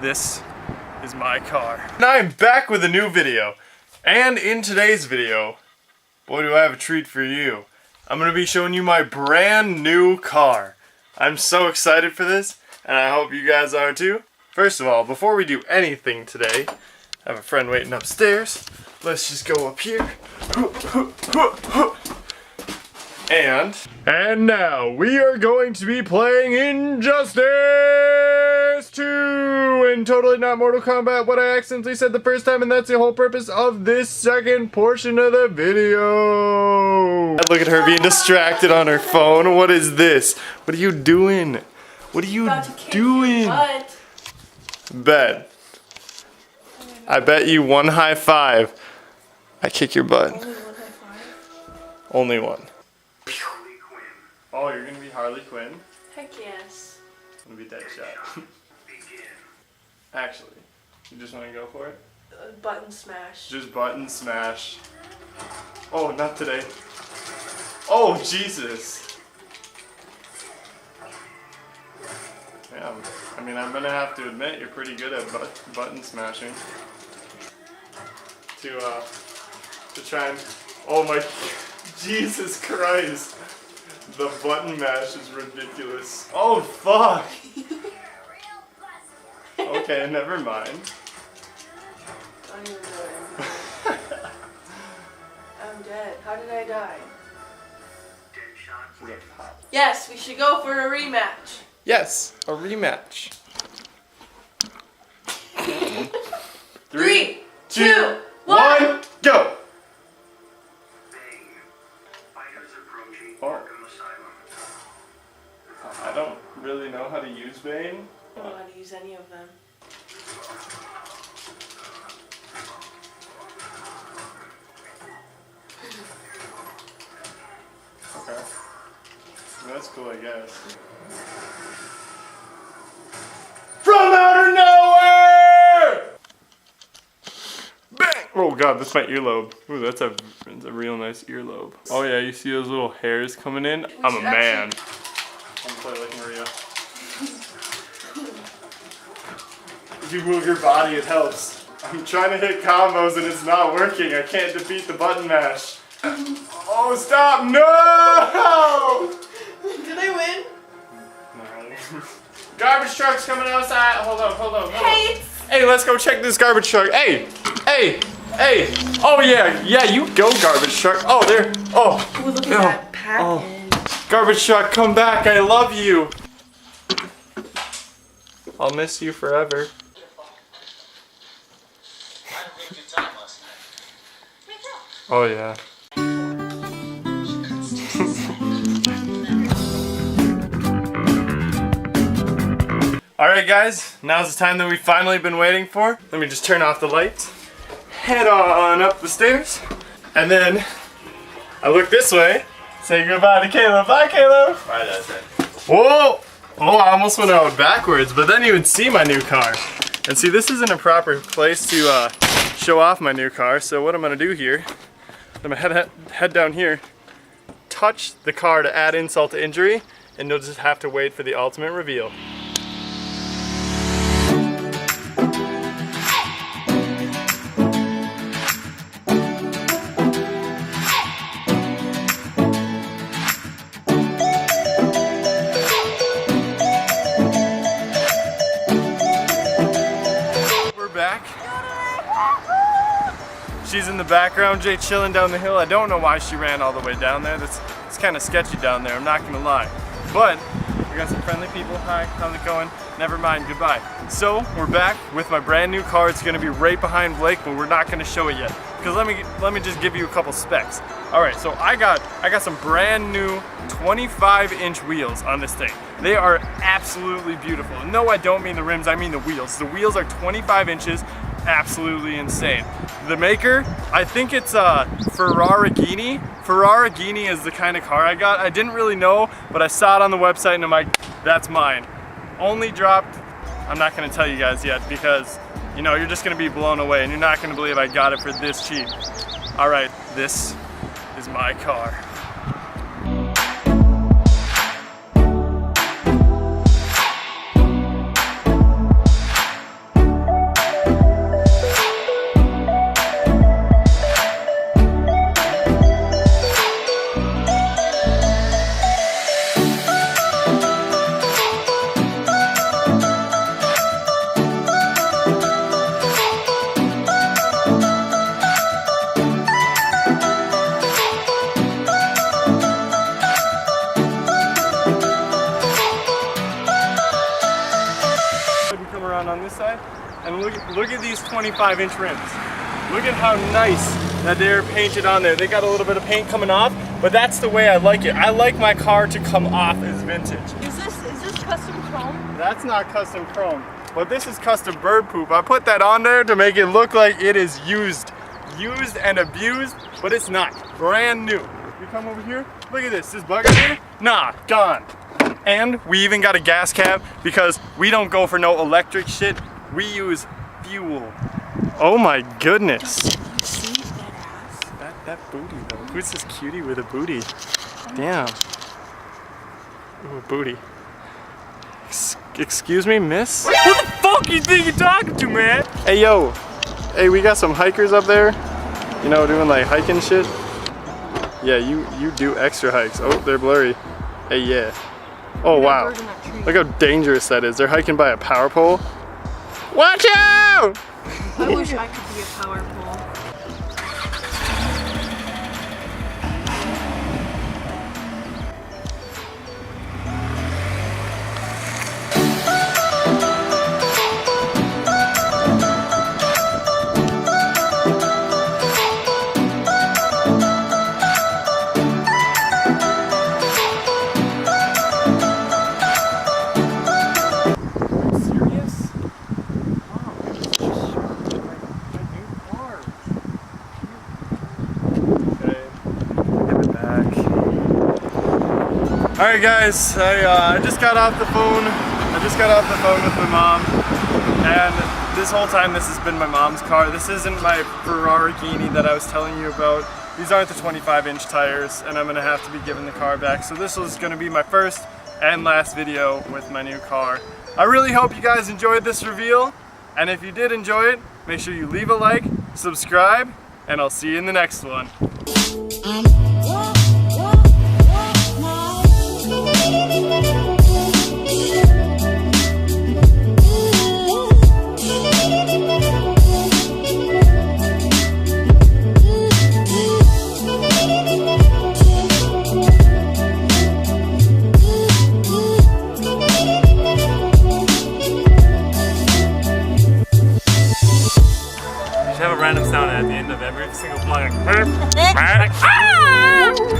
This is my car. And I'm back with a new video. And in today's video, boy do I have a treat for you. I'm going to be showing you my brand new car. I'm so excited for this, and I hope you guys are too. First of all, before we do anything today, I have a friend waiting upstairs. Let's just go up here. And now we are going to be playing Injustice 2 and totally not Mortal Kombat, what I accidentally said the first time, and that's the whole purpose of this second portion of the video. Look at her being distracted on her phone. What is this? What are you doing? What are you doing? Bet. I bet you one high five. I kick your butt. Only one high five? Only one. Oh, you're gonna be Harley Quinn? Heck yes. I'm gonna be Deadshot. Actually, you just wanna go for it? Button smash. Just button smash. Oh, not today. Oh, Jesus. Yeah, I mean, I'm gonna have to admit you're pretty good at button smashing. To try and, oh my, Jesus Christ. The button mash is ridiculous. Oh, fuck. Okay, never mind. I'm dead. How did I die? Yes, we should go for a rematch. Yes, a rematch. 3, 2, 1, go! I don't really know how to use Bane. I don't know how to use any of them. Okay. That's cool, I guess. From outer nowhere! Bang! Oh god, that's my earlobe. Ooh, that's a real nice earlobe. Oh yeah, you see those little hairs coming in? I'm a man. I'm gonna play like Maria. If you move your body, it helps. I'm trying to hit combos and it's not working. I can't defeat the button mash. Oh, stop! No! Did I win? No. Garbage truck's coming outside. Hold on. Hey! Hey, let's go check this garbage truck. Hey! Oh yeah, you go, garbage truck. Oh, there. Oh. Ooh, look at that package. Garbage truck, come back. I love you. I'll miss you forever. Oh yeah. Alright guys, now's the time that we've finally been waiting for. Let me just turn off the lights. Head on up the stairs. And then I look this way. Say goodbye to Caleb. Bye, Caleb. Bye, that's it. Whoa! Oh, I almost went out backwards, but then you would see my new car. And see, this isn't a proper place to show off my new car. So what I'm gonna do here, I'm gonna head down here, touch the car to add insult to injury, and you'll just have to wait for the ultimate reveal. She's in the background, Jay chilling down the hill. I don't know why she ran all the way down there. It's kind of sketchy down there, I'm not gonna lie. But we got some friendly people. Hi, how's it going? Never mind, goodbye. So we're back with my brand new car. It's gonna be right behind Blake, but we're not gonna show it yet. Because let me just give you a couple specs. All right, so I got some brand new 25-inch wheels on this thing. They are absolutely beautiful. No, I don't mean the rims, I mean the wheels. The wheels are 25 inches, absolutely insane. The maker, I think it's Ferraragini. Ferraragini is the kind of car I got. I didn't really know, but I saw it on the website and I'm like, that's mine. Only dropped, I'm not gonna tell you guys yet because, you know, you're just gonna be blown away and you're not gonna believe I got it for this cheap. All right, this is my car. around on this side, and look at these 25-inch rims. Look at how nice that they're painted on there. They got a little bit of paint coming off, but that's the way I like it. I like my car to come off as vintage. Is this custom chrome? That's not custom chrome, but this is custom bird poop. I put that on there to make it look like it is used and abused, but it's not. Brand new. You come over here, look at this bugger here, nah, gone. And we even got a gas cap because we don't go for no electric shit. We use fuel. Oh my goodness. You see that ass? That booty though. Who's this cutie with a booty? Damn. Ooh, booty. Excuse me, miss? Who the fuck you think you're talking to, man? Hey, yo. Hey, we got some hikers up there. You know, doing like hiking shit. Yeah, you do extra hikes. Oh, they're blurry. Hey, yeah. Oh, wow. Look how dangerous that is. They're hiking by a power pole. Watch out! I wish I could be a power pole. Alright guys, I just got off the phone. I just got off the phone with my mom, and this whole time this has been my mom's car. This isn't my Ferrari Ghini that I was telling you about. These aren't the 25-inch tires, and I'm gonna have to be giving the car back. So this was gonna be my first and last video with my new car. I really hope you guys enjoyed this reveal, and if you did enjoy it, make sure you leave a like, subscribe, and I'll see you in the next one. Have a random sound at the end of every single vlog.